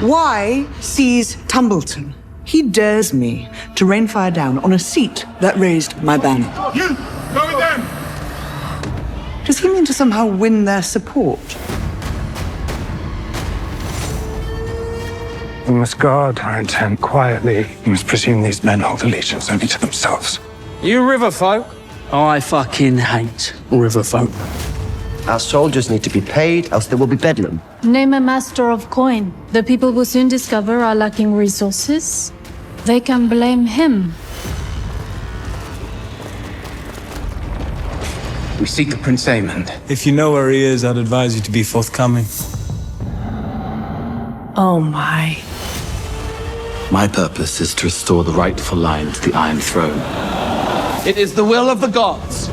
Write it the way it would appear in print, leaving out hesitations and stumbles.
Why seize Tumbleton? He dares me to rain fire down on a seat that raised my banner. You! Go with them! Does he mean to somehow win their support? We must guard our intent quietly. We must presume these men hold allegiance only to themselves. You river folk? I fucking hate river folk. Our soldiers need to be paid, else there will be bedlam. Name a master of coin. The people will soon discover are lacking resources. They can blame him. We seek Prince Aemond. If you know where he is, I'd advise you to be forthcoming. Oh my. My purpose is to restore the rightful line to the Iron Throne. It is the will of the gods